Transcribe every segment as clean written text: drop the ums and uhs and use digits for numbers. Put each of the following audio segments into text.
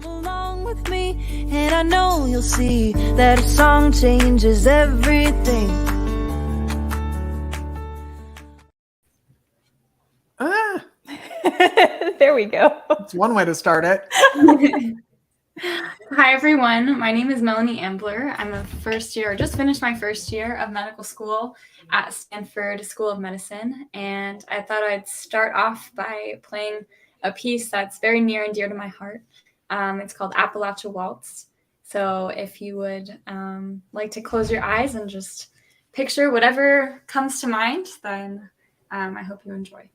Come along with me, and I know you'll see that a song changes everything. There we go. It's one way to start it. Hi, everyone. My name is Melanie Ambler. I'm a first year, or just finished my first year of medical school at Stanford School of Medicine. And I thought I'd start off by playing a piece that's very near and dear to my heart. It's called Appalachia Waltz. So if you would like to close your eyes and just picture whatever comes to mind, then I hope you enjoy.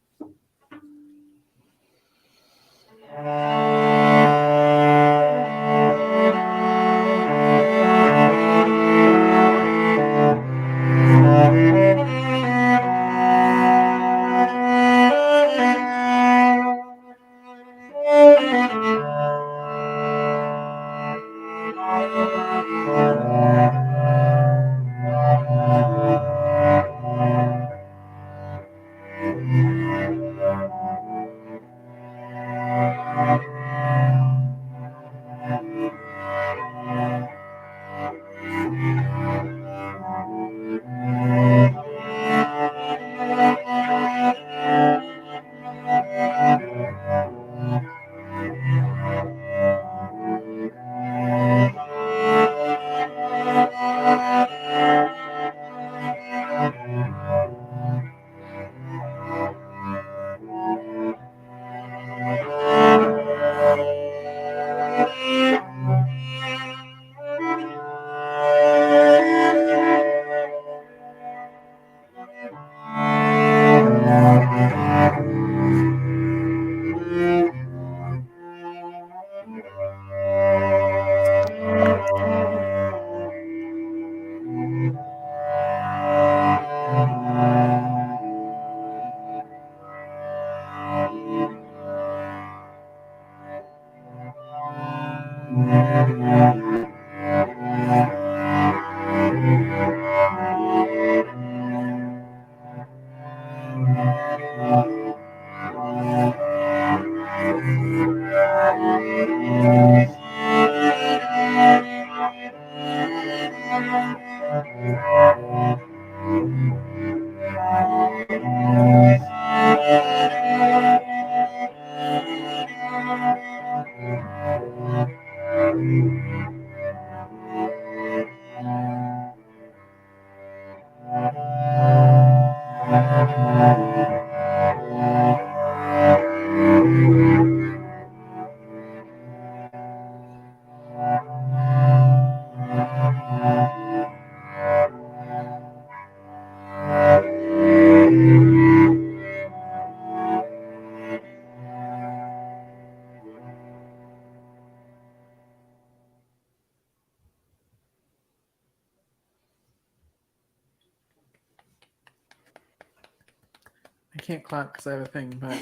I can't clap because I have a thing, but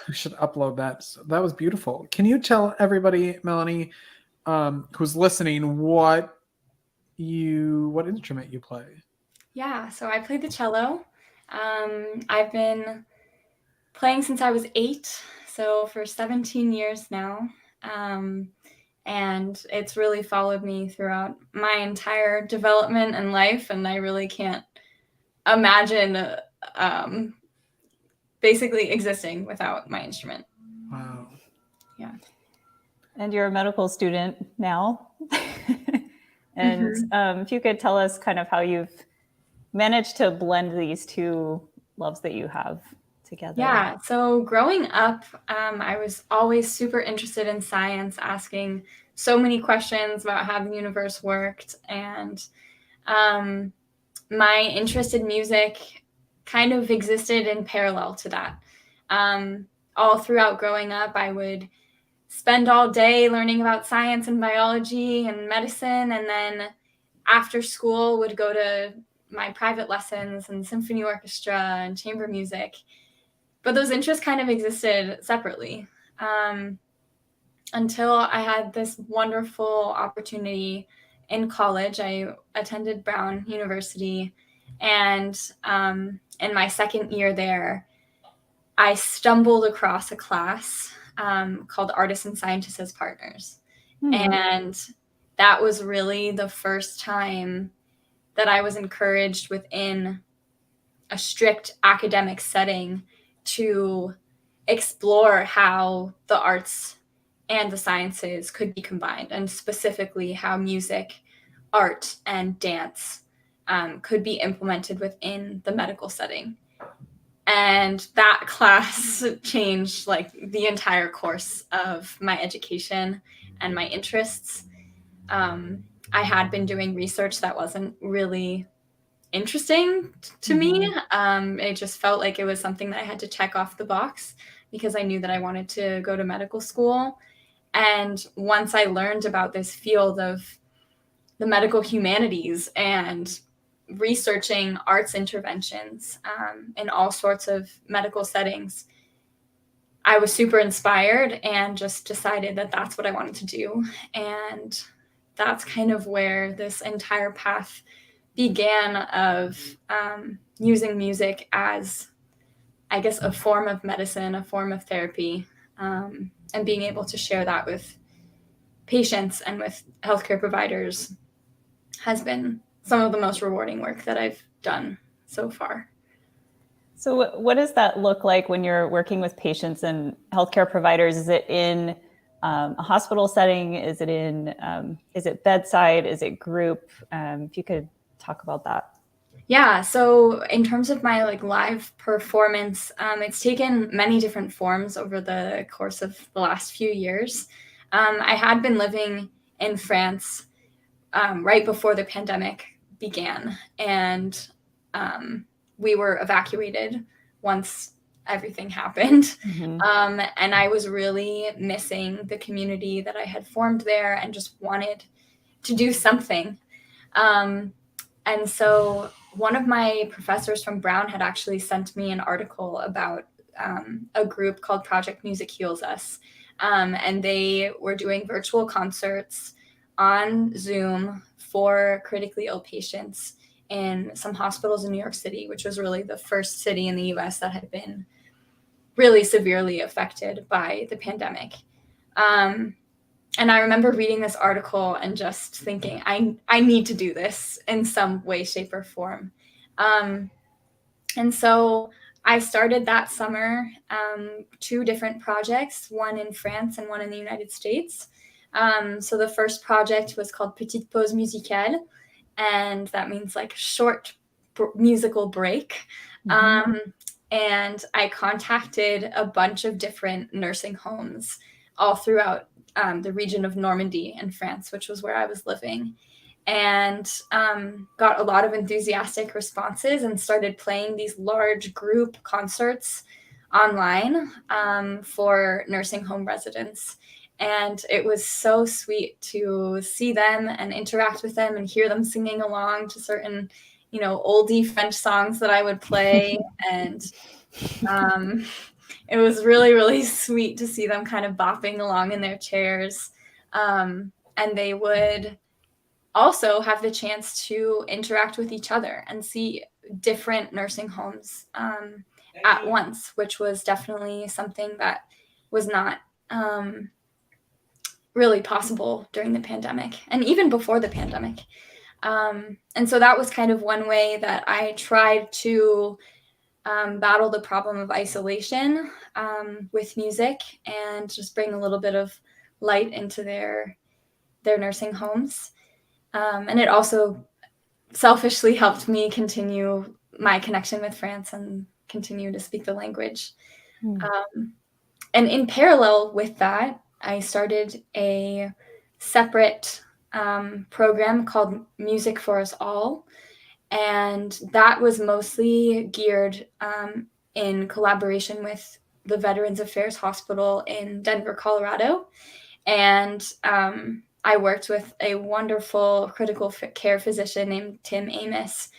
we should upload that. So that was beautiful. Can you tell everybody, Melanie, who's listening, what instrument you play? Yeah, so I played the cello. I've been playing since I was 8, so for 17 years now. And it's really followed me throughout my entire development and life, and I really can't imagine basically existing without my instrument. Wow. Yeah. And you're a medical student now. And if you could tell us kind of how you've managed to blend these two loves that you have together. Yeah, so growing up, I was always super interested in science, asking so many questions about how the universe worked. And my interest in music kind of existed in parallel to that. All throughout growing up, I would spend all day learning about science and biology and medicine, and then after school would go to my private lessons and symphony orchestra and chamber music. But those interests kind of existed separately until I had this wonderful opportunity in college. I attended Brown University, and in my second year there, I stumbled across a class called Artists and Scientists as Partners. And that was really the first time that I was encouraged within a strict academic setting to explore how the arts and the sciences could be combined, and specifically how music, art, and dance could be implemented within the medical setting. And that class changed like the entire course of my education and my interests. I had been doing research that wasn't really interesting to me. It just felt like it was something that I had to check off the box because I knew that I wanted to go to medical school. And once I learned about this field of the medical humanities and researching arts interventions in all sorts of medical settings, I was super inspired and just decided that that's what I wanted to do. And that's kind of where this entire path began, of using music as, I guess, a form of medicine, a form of therapy, and being able to share that with patients and with healthcare providers has been some of the most rewarding work that I've done so far. So what does that look like when you're working with patients and healthcare providers? Is it in a hospital setting? Is it bedside? Is it group? If you could talk about that. Yeah, so in terms of my like live performance, it's taken many different forms over the course of the last few years. I had been living in France right before the pandemic began, and we were evacuated once everything happened. And I was really missing the community that I had formed there and just wanted to do something. And so one of my professors from Brown had actually sent me an article about a group called Project Music Heals Us. And they were doing virtual concerts on Zoom for critically ill patients in some hospitals in New York City, which was really the first city in the US that had been really severely affected by the pandemic. And I remember reading this article and just thinking, I need to do this in some way, shape, or form. And so I started that summer 2 different projects, one in France and one in the United States. So the first project was called Petite Pause Musicale, and that means like short musical break. And I contacted a bunch of different nursing homes all throughout the region of Normandy in France, which was where I was living, and got a lot of enthusiastic responses and started playing these large group concerts online for nursing home residents. And it was so sweet to see them and interact with them and hear them singing along to certain, oldie French songs that I would play. And it was really, really sweet to see them kind of bopping along in their chairs. And they would also have the chance to interact with each other and see different nursing homes at once, which was definitely something that was not really possible during the pandemic and even before the pandemic. And so that was kind of one way that I tried to battle the problem of isolation with music and just bring a little bit of light into their nursing homes. And it also selfishly helped me continue my connection with France and continue to speak the language. And in parallel with that, I started a separate program called Music for Us All. And that was mostly geared in collaboration with the Veterans Affairs Hospital in Denver, Colorado. And I worked with a wonderful critical care physician named Tim Amos.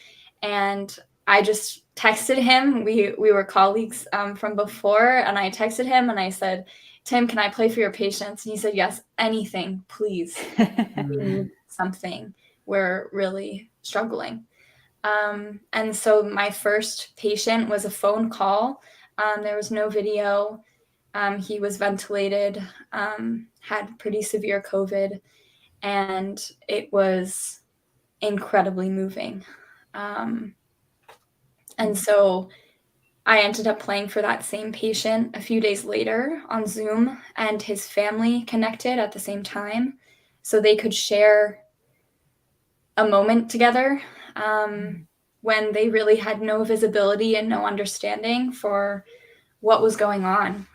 And I just texted him. We were colleagues from before. And I texted him and I said, Tim, can I play for your patients? And he said, yes, anything, please. We need something. We're really struggling. And so my first patient was a phone call. There was no video. He was ventilated, had pretty severe COVID, and it was incredibly moving. And so I ended up playing for that same patient a few days later on Zoom, and his family connected at the same time so they could share a moment together when they really had no visibility and no understanding for what was going on,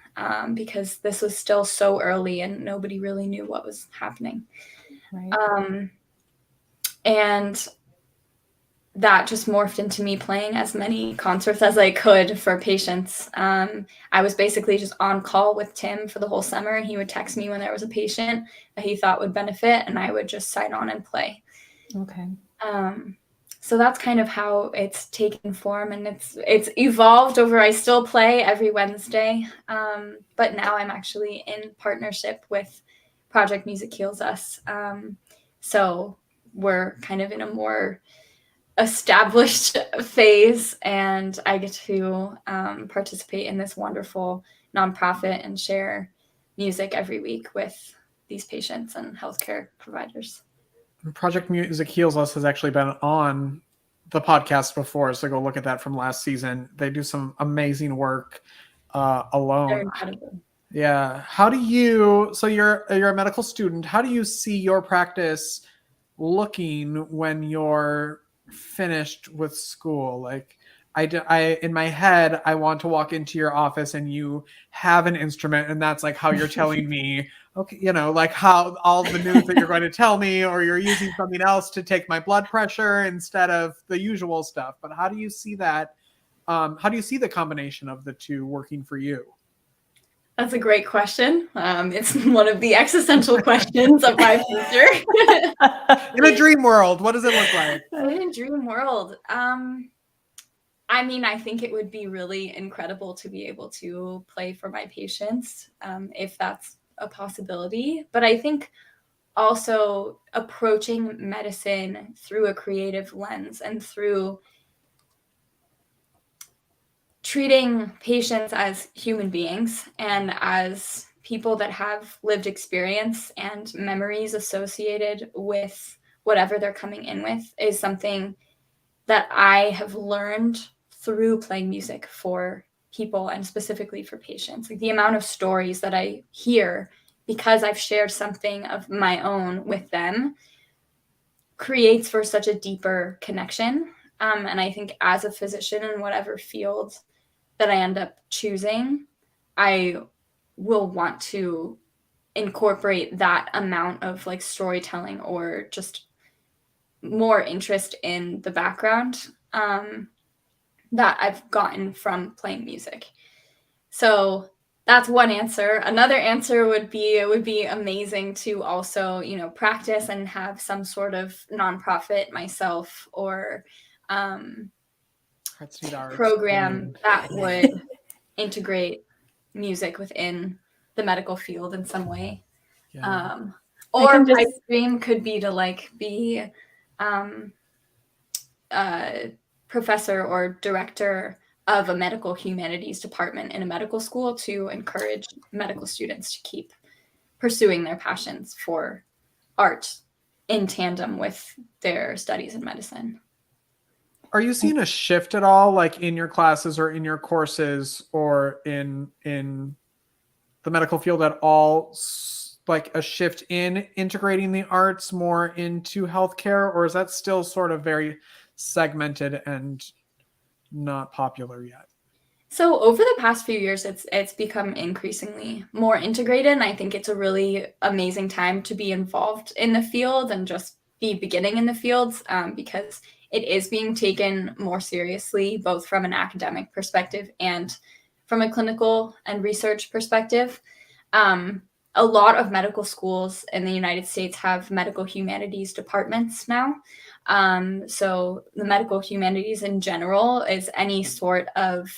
because this was still so early and nobody really knew what was happening. Right. And that just morphed into me playing as many concerts as I could for patients. I was basically just on call with Tim for the whole summer, and he would text me when there was a patient that he thought would benefit, and I would just sign on and play. Okay. So that's kind of how it's taken form, and it's evolved over. I still play every Wednesday, but now I'm actually in partnership with Project Music Heals Us. So we're kind of in a more established phase, and I get to participate in this wonderful nonprofit and share music every week with these patients and healthcare providers. Project Music Heals Us has actually been on the podcast before, so go look at that from last season. They do some amazing work alone. They're incredible. Yeah. How do you, so you're a medical student, how do you see your practice looking when you're finished with school? Like I in my head, I want to walk into your office and you have an instrument, and that's like how you're telling me, okay, you know, like how all the news that you're going to tell me, or you're using something else to take my blood pressure instead of the usual stuff. But how do you see that? How do you see the combination of the two working for you? That's a great question. It's one of the existential questions of my future. In a dream world, what does it look like? In a dream world, I mean, I think it would be really incredible to be able to play for my patients, if that's a possibility. But I think also approaching medicine through a creative lens and through treating patients as human beings and as people that have lived experience and memories associated with whatever they're coming in with is something that I have learned through playing music for people and specifically for patients. Like the amount of stories that I hear because I've shared something of my own with them creates for such a deeper connection. And I think as a physician in whatever field that I end up choosing, I will want to incorporate that amount of like storytelling or just more interest in the background that I've gotten from playing music. So that's one answer. Another answer would be it would be amazing to also, you know, practice and have some sort of nonprofit myself or program that would integrate music within the medical field in some way. Yeah. Or my dream could be to like be professor or director of a medical humanities department in a medical school to encourage medical students to keep pursuing their passions for art in tandem with their studies in medicine. Are you seeing a shift at all, like in your classes or in your courses or in the medical field at all, like a shift in integrating the arts more into healthcare, or is that still sort of very segmented and not popular yet? So over the past few years, it's become increasingly more integrated, and I think it's a really amazing time to be involved in the field and just be beginning in the fields, because it is being taken more seriously, both from an academic perspective and from a clinical and research perspective. A lot of medical schools in the United States have medical humanities departments now. So the medical humanities in general is any sort of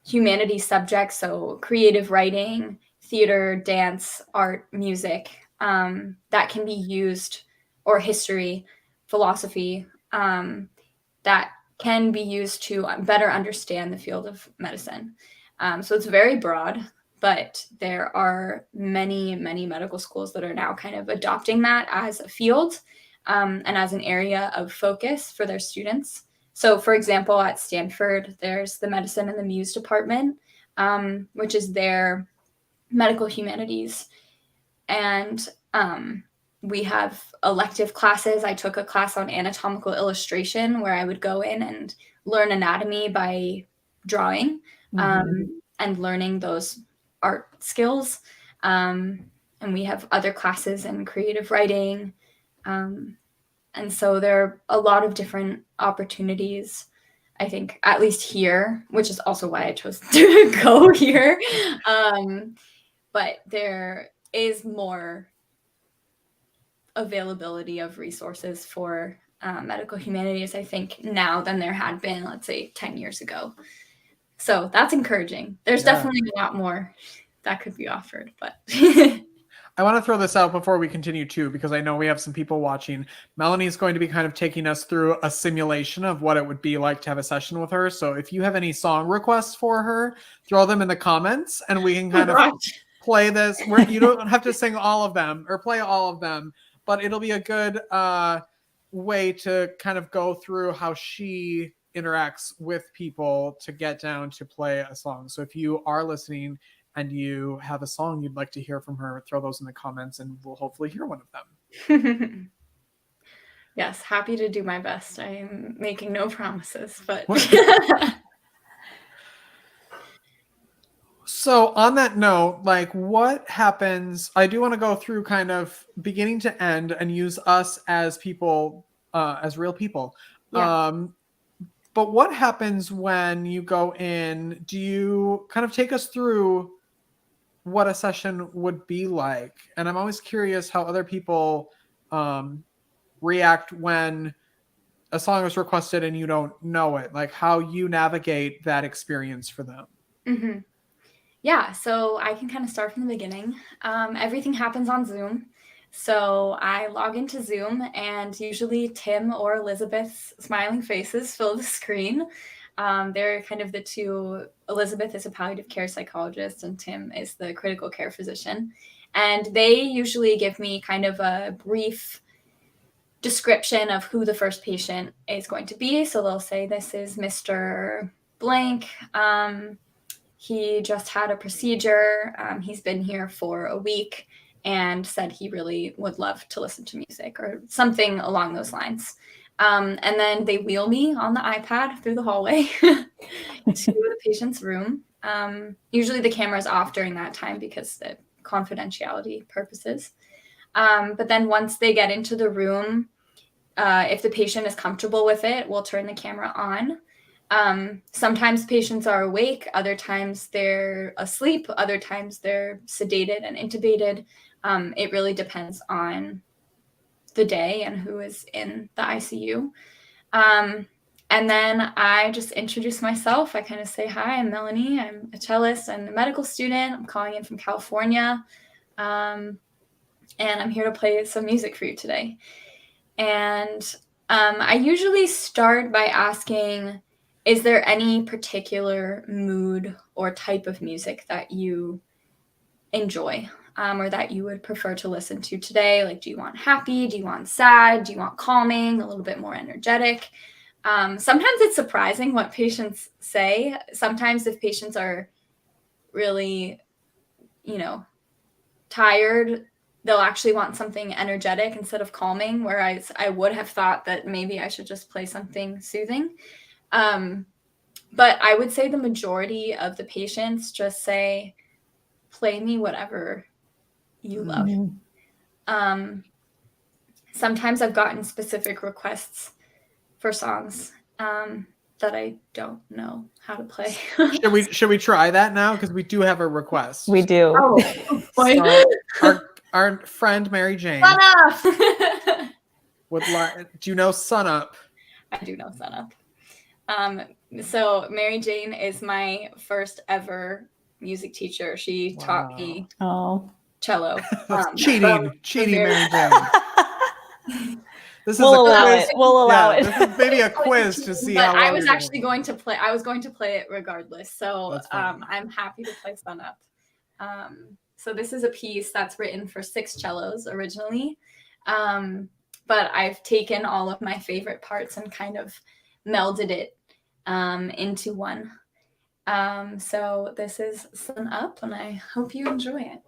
humanities subject, so creative writing, theater, dance, art, music, that can be used, or history, philosophy, that can be used to better understand the field of medicine. So it's very broad. but there are many, many medical schools that are now kind of adopting that as a field and as an area of focus for their students. So, for example, at Stanford, there's the Medicine and the Muse department, which is their medical humanities. And we have elective classes. I took a class on anatomical illustration where I would go in and learn anatomy by drawing and learning those art skills. And we have other classes in creative writing. And so there are a lot of different opportunities, I think, at least here, which is also why I chose to go here. But there is more availability of resources for medical humanities, I think, now than there had been, let's say, 10 years ago. So that's encouraging. There's definitely a lot more that could be offered, but... I want to throw this out before we continue too, because I know we have some people watching. Melanie is going to be kind of taking us through a simulation of what it would be like to have a session with her. So if you have any song requests for her, throw them in the comments and we can kind of play this. You don't have to sing all of them or play all of them, but it'll be a good way to kind of go through how she interacts with people to get down to play a song. So if you are listening and you have a song you'd like to hear from her, throw those in the comments and we'll hopefully hear one of them. Yes, happy to do my best. I'm making no promises, but... So on that note, like what happens, I do want to go through kind of beginning to end and use us as people, as real people. Yeah. But what happens when you go in? Do you kind of take us through what a session would be like? And I'm always curious how other people react when a song is requested and you don't know it, like how you navigate that experience for them. Mm-hmm. Yeah, so I can kind of start from the beginning. Everything happens on Zoom. So I log into Zoom and usually Tim or Elizabeth's smiling faces fill the screen. They're kind of the two. Elizabeth is a palliative care psychologist and Tim is the critical care physician. And they usually give me kind of a brief description of who the first patient is going to be. So they'll say, this is Mr. Blank. He just had a procedure. He's been here for a week and said he really would love to listen to music or something along those lines. And then they wheel me on the iPad through the hallway to the patient's room. Usually the camera's off during that time because of confidentiality purposes. But then once they get into the room, if the patient is comfortable with it, we'll turn the camera on. Sometimes patients are awake, other times they're asleep, other times they're sedated and intubated. It really depends on the day and who is in the ICU. And then I just introduce myself. I kind of say, hi, I'm Melanie. I'm a cellist and a medical student. I'm calling in from California. And I'm here to play some music for you today. And I usually start by asking, is there any particular mood or type of music that you enjoy or that you would prefer to listen to today? Like, do you want happy? Do you want sad? Do you want calming, a little bit more energetic? Sometimes it's surprising what patients say. Sometimes if patients are really, tired, they'll actually want something energetic instead of calming, whereas I would have thought that maybe I should just play something soothing. But I would say the majority of the patients just say, play me whatever you love. Sometimes I've gotten specific requests for songs that I don't know how to play. Should we try that now? Because we do have a request. We do. Oh, so our friend Mary Jane Sun Up! do you know Sun Up? I do know Sun Up. So Mary Jane is my first ever music teacher. She taught me cello. Cheating, Mary Jane. We'll allow it. This is maybe a quiz to see but how well I was actually doing. I was going to play it regardless. So I'm happy to play Sun Up. So this is a piece that's written for 6 cellos originally. But I've taken all of my favorite parts and kind of melded it into one. So this is Sun Up, and I hope you enjoy it.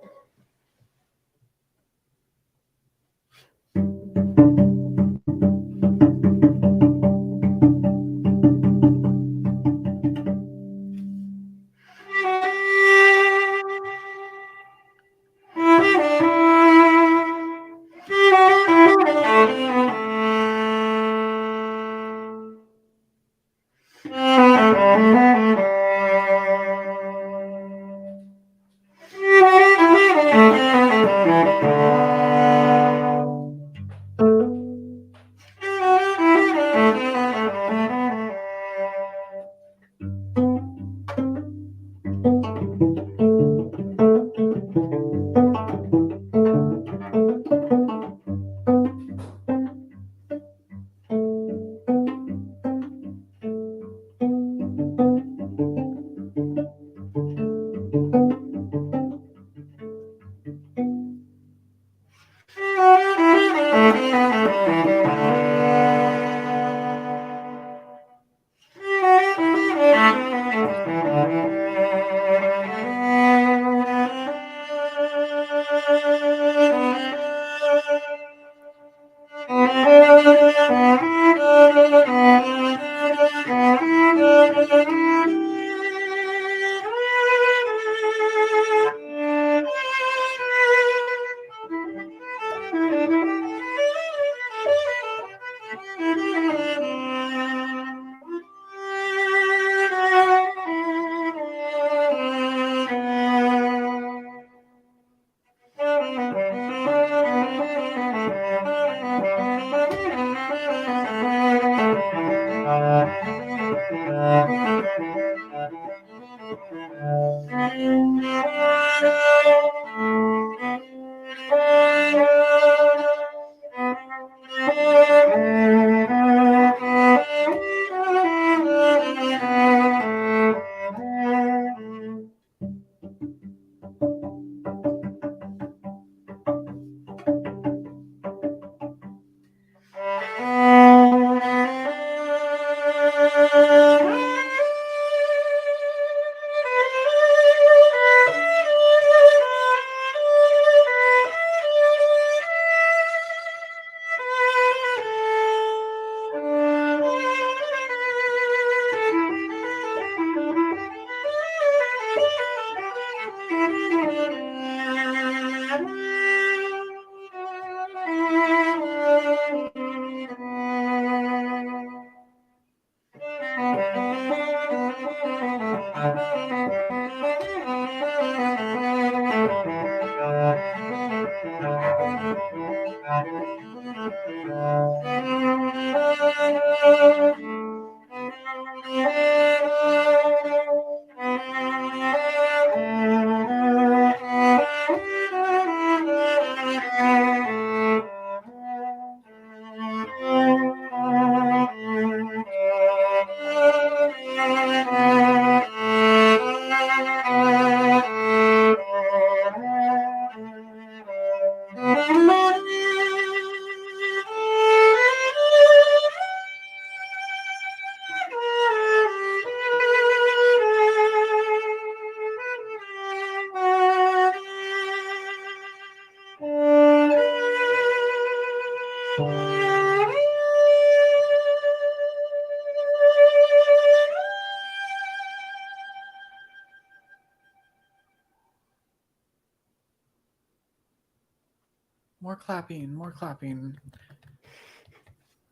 More clapping, more clapping.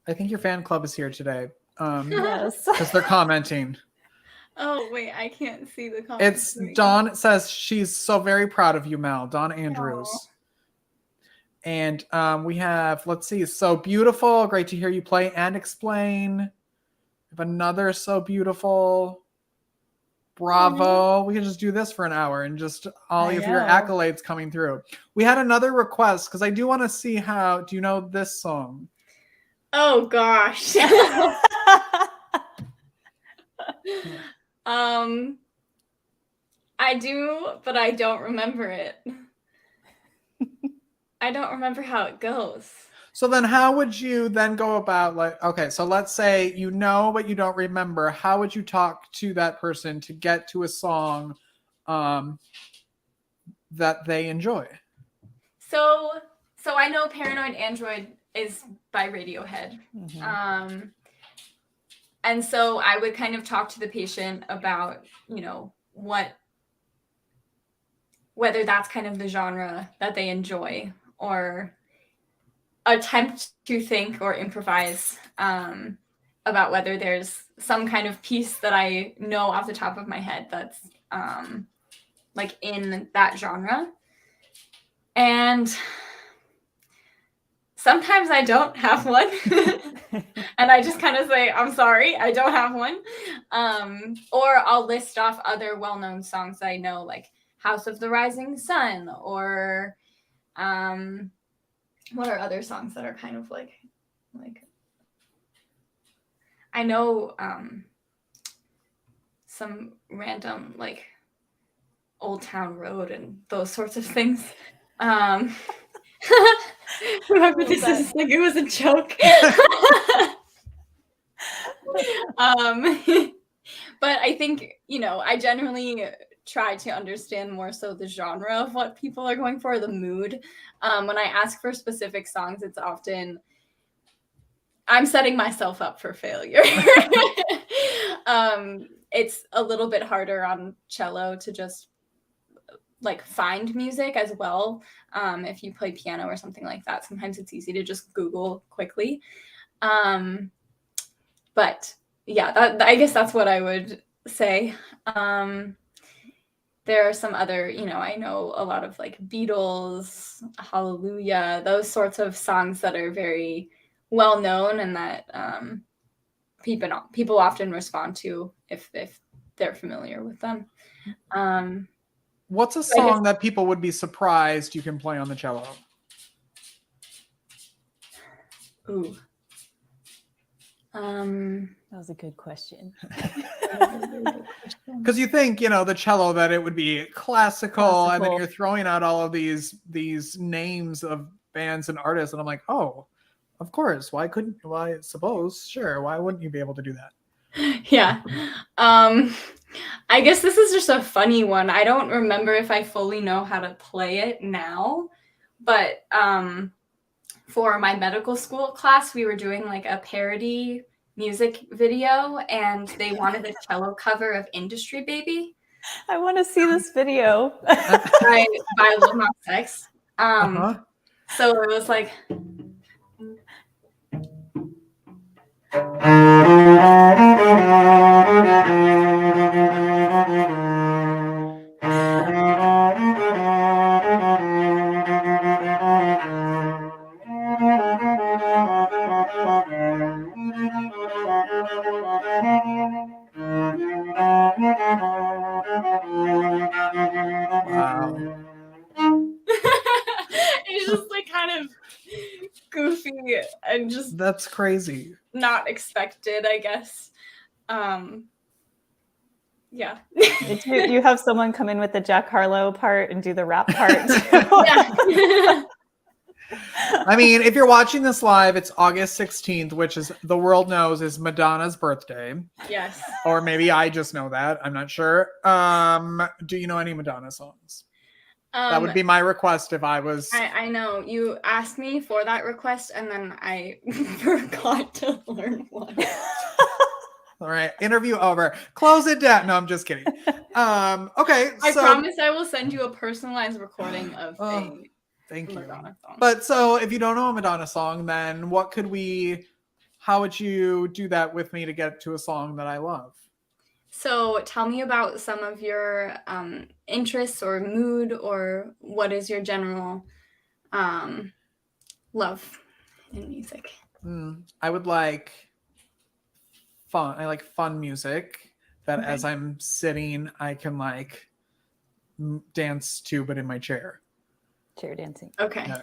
I think your fan club is here today. Yes. Because they're commenting. Oh, wait, I can't see the comments. It's Dawn says she's so very proud of you, Mel. Dawn Andrews. Aw. And we have, let's see, So Beautiful. Great to hear you play and explain. We have another So Beautiful. Bravo. We can just do this for an hour and just all I of your know. accolades coming through. We had another request because I do want to see how, do you know this song? Oh, gosh. I do, but I don't remember it. I don't remember how it goes. So then how would you then go about, like, okay, so let's say you know but you don't remember. How would you talk to that person to get to a song that they enjoy? So I know Paranoid Android is by Radiohead. And so I would kind of talk to the patient about, whether that's kind of the genre that they enjoy, or attempt to think or improvise about whether there's some kind of piece that I know off the top of my head that's like in that genre. And sometimes I don't have one. And I just kind of say, I'm sorry, I don't have one. Or I'll list off other well-known songs I know, like House of the Rising Sun, or what are other songs that are kind of like I know some random like Old Town Road and those sorts of things. Remember, this is like it was a joke. But I think, I generally try to understand more so the genre of what people are going for, the mood. When I ask for specific songs, it's often I'm setting myself up for failure. It's a little bit harder on cello to just like find music as well. If you play piano or something like that, sometimes it's easy to just Google quickly. But yeah, I guess that's what I would say. There are some other, I know a lot of like Beatles, Hallelujah, those sorts of songs that are very well known and that people often respond to if they're familiar with them. What's a song that people would be surprised you can play on the cello? Ooh. That was a good question. Because you think, the cello, that it would be classical, and then you're throwing out all of these names of bands and artists, and I'm like, oh, of course. Why suppose, sure, why wouldn't you be able to do that? Yeah. I guess this is just a funny one. I don't remember if I fully know how to play it now, but for my medical school class, we were doing like a parody music video, and they wanted a cello cover of Industry Baby. I want to see this video. by Lil Nas X. So it was like Wow. it's just like kind of goofy and just That's crazy. not expected, I guess. Yeah. You have someone come in with the Jack Harlow part and do the rap part. Yeah. I mean, if you're watching this live, it's August 16th, which is, the world knows, is Madonna's birthday. Yes. Or maybe I just know that. I'm not sure. Do you know any Madonna songs? That would be my request if I was... I know. You asked me for that request, and then I forgot to learn one. All right. Interview over. Close it down. No, I'm just kidding. Okay. I promise I will send you a personalized recording of a thank you. Madonna song. But so if you don't know a Madonna song, then how would you do that with me to get to a song that I love? So tell me about some of your interests or mood, or what is your general love in music? I would like fun. I like fun music that as I'm sitting, I can like dance to, but in my chair. Chair dancing. Okay. Yeah.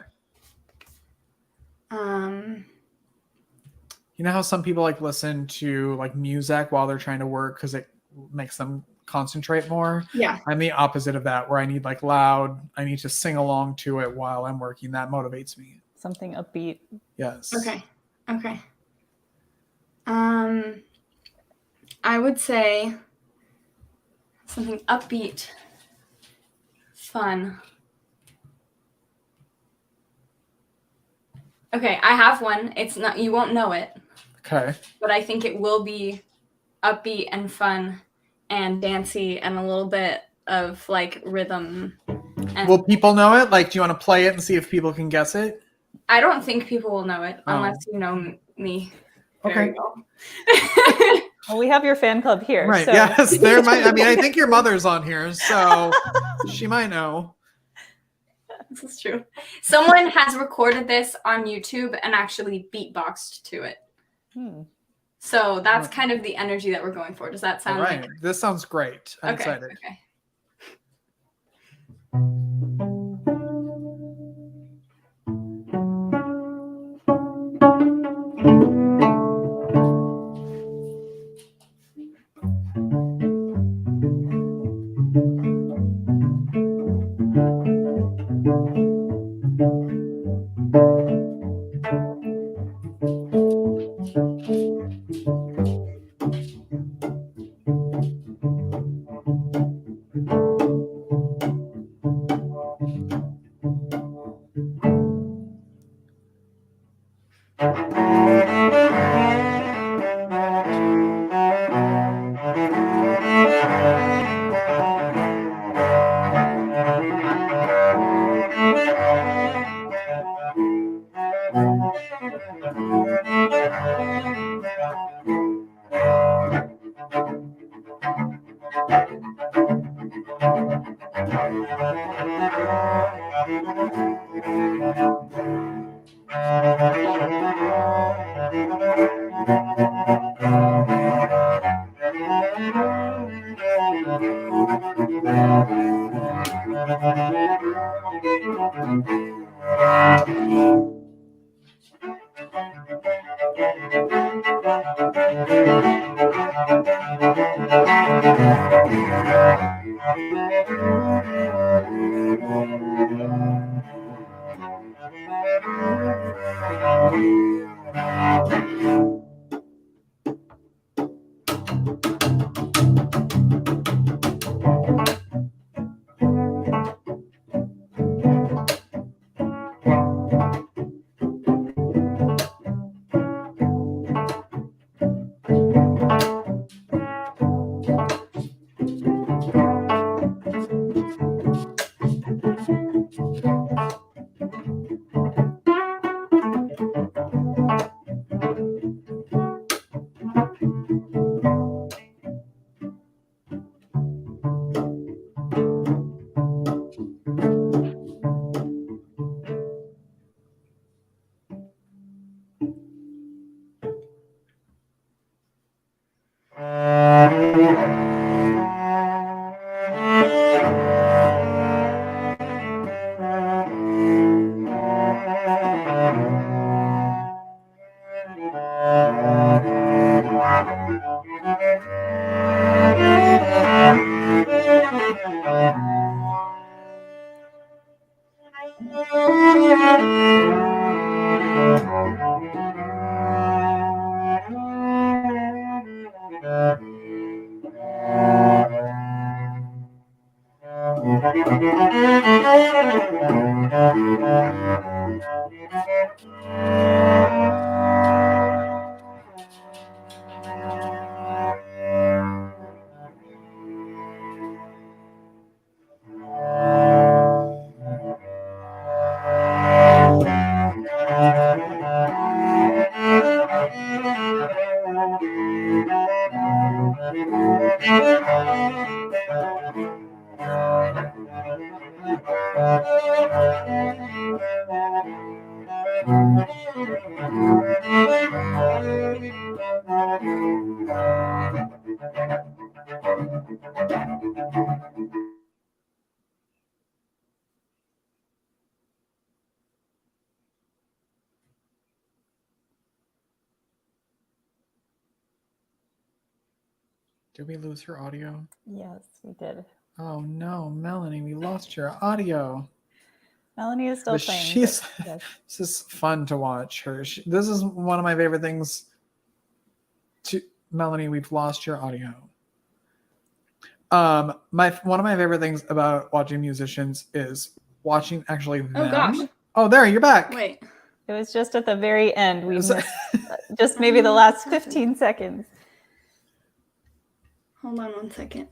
You know how some people like listen to like music while they're trying to work because it makes them concentrate more. Yeah. I'm the opposite of that, where I need like loud, I need to sing along to it while I'm working. That motivates me. Something upbeat. Yes. Okay. I would say something upbeat, fun. Okay, I have one. It's not, you won't know it, Okay. but I think it will be upbeat and fun and dancey and a little bit of like rhythm. And Will people know it? Like, do you want to play it and see if people can guess it? I don't think people will know it Oh. unless you know me Okay. very well. Well, we have your fan club here. Right. So. Yes. There might. I mean, I think your mother's on here, so she might know. This is true. Someone has recorded this on YouTube and actually beatboxed to it. So that's kind of the energy that we're going for. Does that sound All right. like... This sounds great. I'm excited. Okay. Did we lose her audio? Yes, we did. Oh no, Melanie, we lost your audio. Melanie is still But playing. she's Yes. This is fun to watch her. This is one of my favorite things. Melanie, we've lost your audio. One of my favorite things about watching musicians is watching actually them. Oh gosh. Oh, there, you're back. Wait. It was just at the very end. We missed just maybe the last 15 seconds. Hold on 1 second.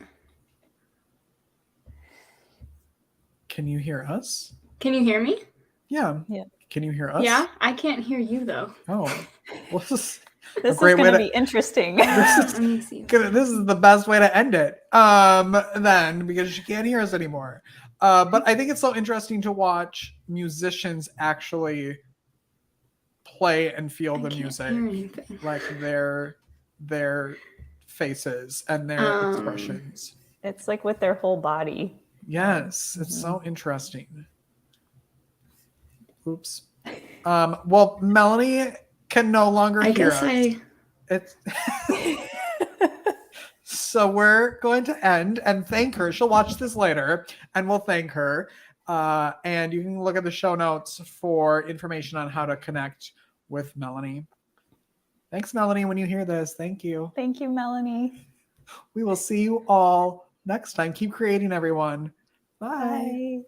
Can you hear us? Can you hear me? Yeah. Yeah. Can you hear us? Yeah, I can't hear you though. Oh, well, this is This is great going way to be interesting. Let me see. this is the best way to end it. Then because she can't hear us anymore. But I think it's so interesting to watch musicians actually play and feel the music, like their faces and their expressions. It's like with their whole body. Yes, it's so interesting. Oops. Well, Melanie can no longer hear us. It's so we're going to end and thank her. She'll watch this later and we'll thank her. And you can look at the show notes for information on how to connect with Melanie. Thanks, Melanie, when you hear this. Thank you. Thank you, Melanie. We will see you all next time. Keep creating, everyone. Bye. Bye.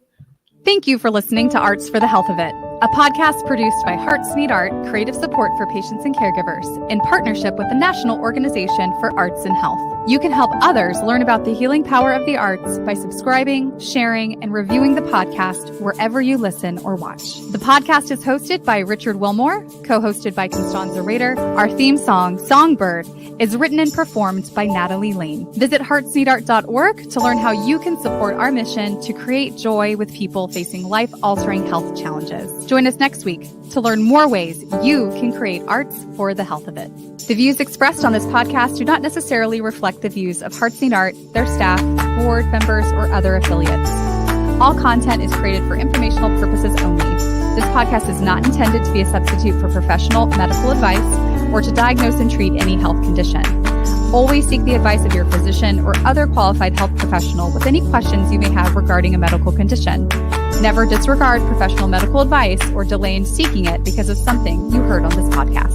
Thank you for listening to Arts for the Health of It, a podcast produced by Hearts Need Art Creative Support for Patients and Caregivers in partnership with the National Organization for Arts and Health. You can help others learn about the healing power of the arts by subscribing, sharing, and reviewing the podcast wherever you listen or watch. The podcast is hosted by Richard Wilmore, co-hosted by Constanza Rader. Our theme song, Songbird, is written and performed by Natalie Lane. Visit heartsneedart.org to learn how you can support our mission to create joy with people facing life-altering health challenges. Join us next week to learn more ways you can create arts for the health of it. The views expressed on this podcast do not necessarily reflect the views of Hearts Need Art, their staff, board members, or other affiliates. All content is created for informational purposes only. This podcast is not intended to be a substitute for professional medical advice or to diagnose and treat any health condition. Always seek the advice of your physician or other qualified health professional with any questions you may have regarding a medical condition. Never disregard professional medical advice or delay in seeking it because of something you heard on this podcast.